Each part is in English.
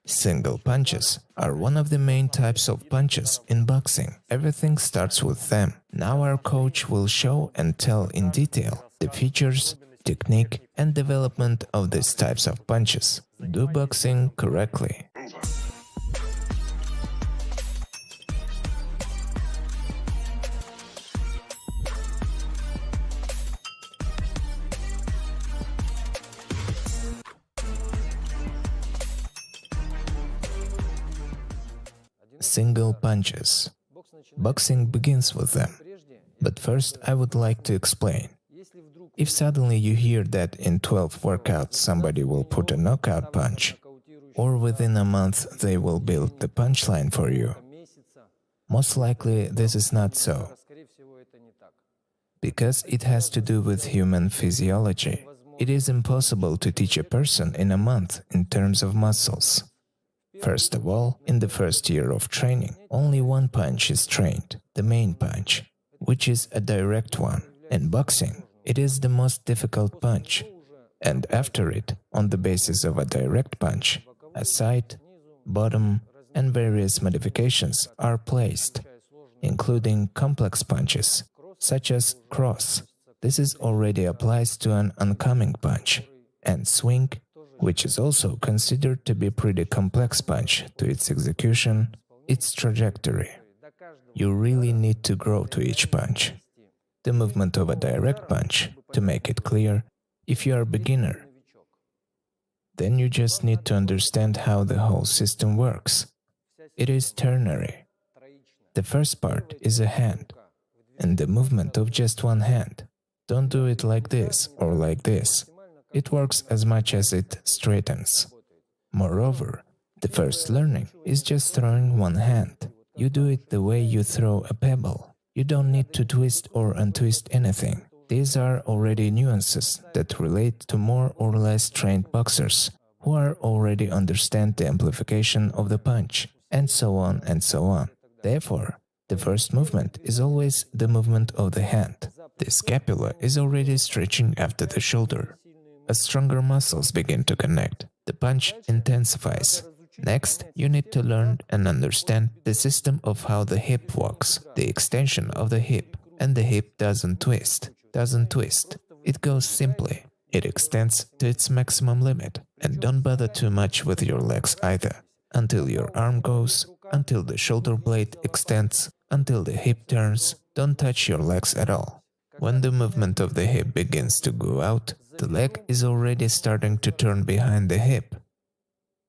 Single punches are one of the main types of punches in boxing. Everything starts with them. Now our coach will show and tell in detail the features, technique, and development of these types of punches. Do boxing correctly. Single punches. Boxing begins with them. But first, I would like to explain. If suddenly you hear that in 12 workouts somebody will put a knockout punch, or within a month they will build the punchline for you, most likely this is not so, because it has to do with human physiology. It is impossible to teach a person in a month in terms of muscles. First of all, in the first year of training, only one punch is trained, the main punch, which is a direct one. In boxing, it is the most difficult punch. And after it, on the basis of a direct punch, a side, bottom, and various modifications are placed, including complex punches, such as cross. This is already applies to an oncoming punch, and swing, which is also considered to be pretty complex punch to its execution, its trajectory. You really need to grow to each punch. The movement of a direct punch, to make it clear, if you are a beginner, then you just need to understand how the whole system works. It is ternary. The first part is a hand, and the movement of just one hand. Don't do it like this or like this. It works as much as it straightens. Moreover, the first learning is just throwing one hand. You do it the way you throw a pebble. You don't need to twist or untwist anything. These are already nuances that relate to more or less trained boxers who are already understand the amplification of the punch, and so on and so on. Therefore, the first movement is always the movement of the hand. The scapula is already stretching after the shoulder. As stronger muscles begin to connect, the punch intensifies. Next, you need to learn and understand the system of how the hip walks, the extension of the hip, and the hip doesn't twist. It goes simply. It extends to its maximum limit, and don't bother too much with your legs either. Until your arm goes, until the shoulder blade extends, until the hip turns, don't touch your legs at all. When the movement of the hip begins to go out, the leg is already starting to turn behind the hip.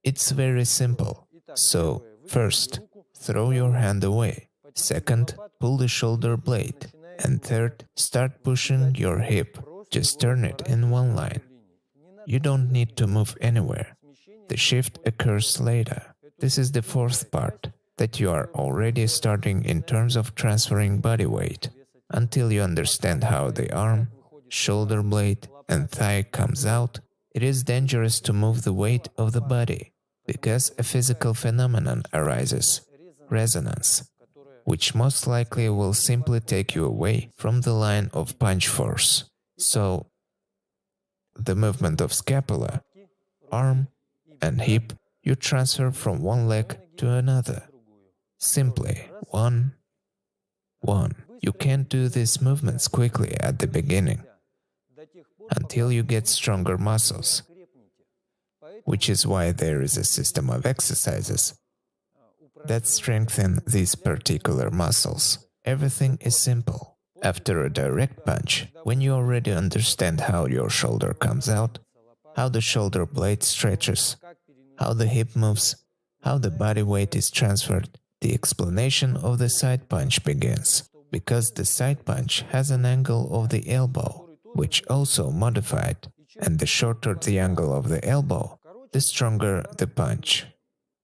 It's very simple. So, first, throw your hand away. Second, pull the shoulder blade. And third, start pushing your hip. Just turn it in one line. You don't need to move anywhere. The shift occurs later. This is the fourth part, that you are already starting in terms of transferring body weight. Until you understand how the arm, shoulder blade, and thigh comes out, it is dangerous to move the weight of the body, because a physical phenomenon arises, resonance, which most likely will simply take you away from the line of punch force. So, the movement of scapula, arm, and hip, you transfer from one leg to another. Simply, one. You can't do these movements quickly at the beginning, until you get stronger muscles, which is why there is a system of exercises that strengthen these particular muscles. Everything is simple. After a direct punch, when you already understand how your shoulder comes out, how the shoulder blade stretches, how the hip moves, how the body weight is transferred, the explanation of the side punch begins, because the side punch has an angle of the elbow, which also modified, and the shorter the angle of the elbow, the stronger the punch.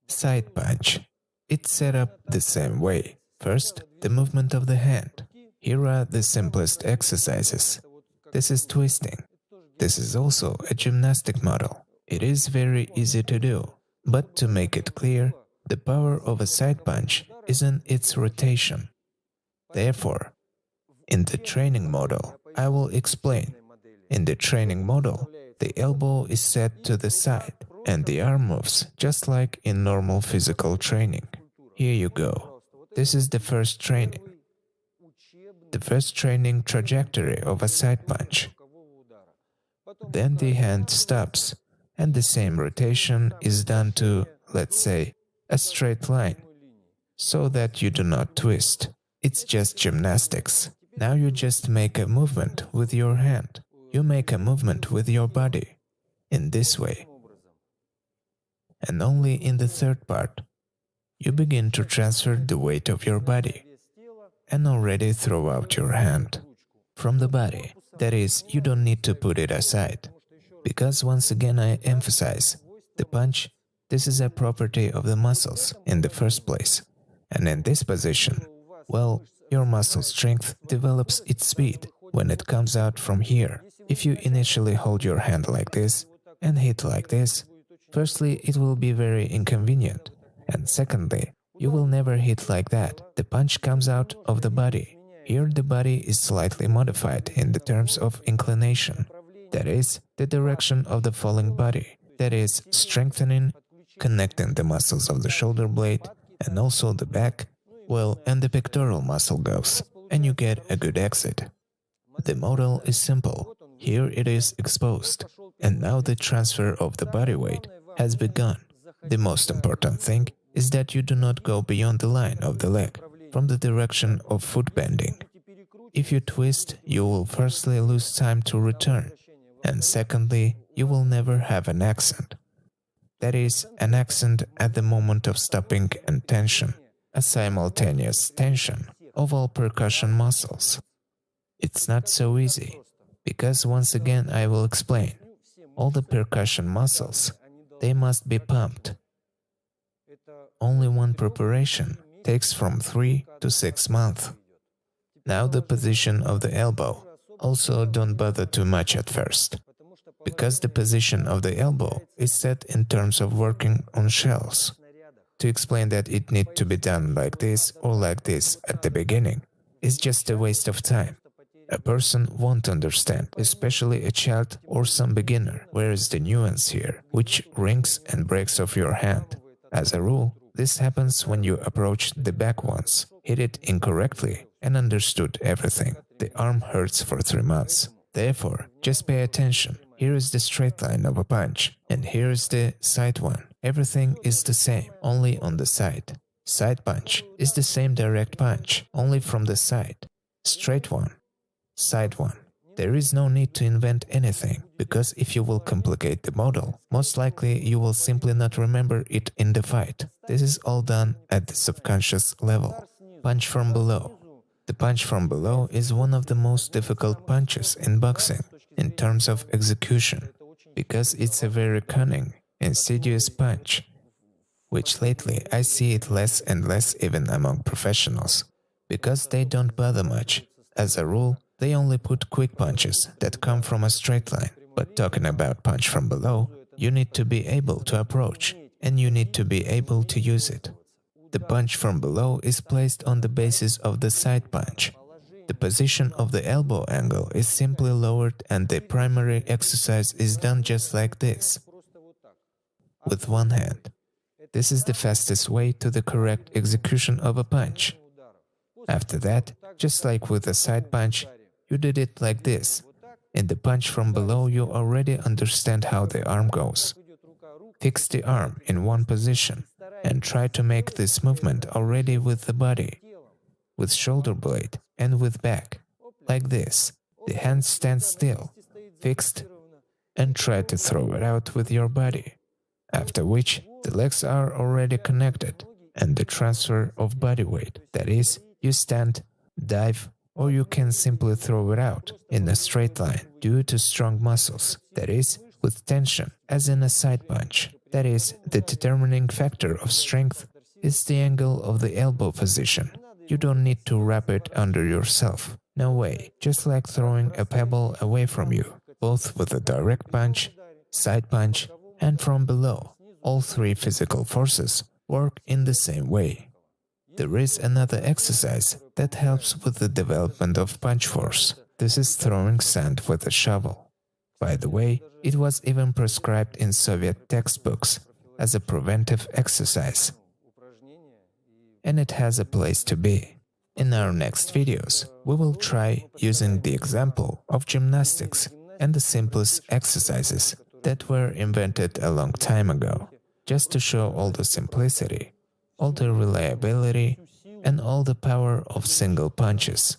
Side punch. It's set up the same way. First, the movement of the hand. Here are the simplest exercises. This is twisting. This is also a gymnastic model. It is very easy to do, but to make it clear, the power of a side punch is in its rotation. Therefore, in the training model, I will explain. In the training model, the elbow is set to the side, and the arm moves just like in normal physical training. Here you go. This is the first training. The first training trajectory of a side punch. Then the hand stops, and the same rotation is done to, let's say, a straight line, so that you do not twist. It's just gymnastics. Now you just make a movement with your hand. You make a movement with your body, in this way. And only in the third part, you begin to transfer the weight of your body, and already throw out your hand from the body. That is, you don't need to put it aside. Because once again I emphasize, the punch, this is a property of the muscles in the first place. And in this position, well, your muscle strength develops its speed when it comes out from here. If you initially hold your hand like this and hit like this, firstly, it will be very inconvenient. And secondly, you will never hit like that. The punch comes out of the body. Here the body is slightly modified in the terms of inclination. That is, the direction of the falling body. That is, strengthening, connecting the muscles of the shoulder blade, and also the back, well, and the pectoral muscle goes, and you get a good exit. The model is simple. Here it is exposed, and now the transfer of the body weight has begun. The most important thing is that you do not go beyond the line of the leg from the direction of foot bending. If you twist, you will firstly lose time to return, and secondly, you will never have an accent. That is, an accent at the moment of stopping and tension, a simultaneous tension of all percussion muscles. It's not so easy, because once again I will explain, all the percussion muscles, they must be pumped. Only one preparation takes from 3 to 6 months. Now the position of the elbow. Also don't bother too much at first, because the position of the elbow is set in terms of working on shells. To explain that it needs to be done like this or like this at the beginning is just a waste of time. A person won't understand, especially a child or some beginner. Where is the nuance here, which rings and breaks off your hand? As a rule, this happens when you approach the back once, hit it incorrectly, and understood everything. The arm hurts for 3 months. Therefore, just pay attention. Here is the straight line of a punch, and here is the side one. Everything is the same, only on the side. Side punch is the same direct punch, only from the side. Straight one, side one. There is no need to invent anything, because if you will complicate the model, most likely you will simply not remember it in the fight. This is all done at the subconscious level. Punch from below. The punch from below is one of the most difficult punches in boxing in terms of execution, because it's a very cunning, insidious punch, which lately I see it less and less even among professionals, because they don't bother much. As a rule, they only put quick punches that come from a straight line. But talking about punch from below, you need to be able to approach, and you need to be able to use it. The punch from below is placed on the basis of the side punch. The position of the elbow angle is simply lowered, and the primary exercise is done just like this, with one hand. This is the fastest way to the correct execution of a punch. After that, just like with a side punch, you did it like this. In the punch from below, you already understand how the arm goes. Fix the arm in one position and try to make this movement already with the body, with shoulder blade and with back, like this. The hand stands still, fixed, and try to throw it out with your body. After which, the legs are already connected, and the transfer of body weight, that is, you stand, dive, or you can simply throw it out in a straight line due to strong muscles, that is, with tension, as in a side punch. That is, the determining factor of strength is the angle of the elbow position. You don't need to wrap it under yourself. No way, just like throwing a pebble away from you, both with a direct punch, side punch, and from below. All three physical forces work in the same way. There is another exercise that helps with the development of punch force. This is throwing sand with a shovel. By the way, it was even prescribed in Soviet textbooks as a preventive exercise, and it has a place to be. In our next videos, we will try using the example of gymnastics and the simplest exercises that were invented a long time ago, just to show all the simplicity, all the reliability, and all the power of single punches.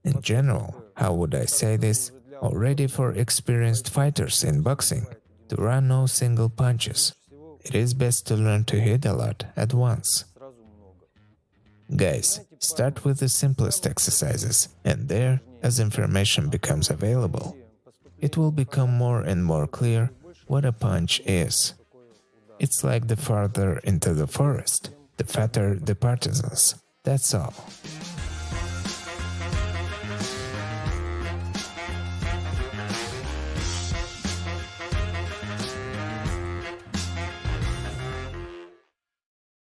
In general, how would I say this? Already for experienced fighters in boxing, there are no single punches. It is best to learn to hit a lot at once. Guys, start with the simplest exercises, and there, as information becomes available, it will become more and more clear what a punch is. It's like the farther into the forest, the fatter the partisans. That's all.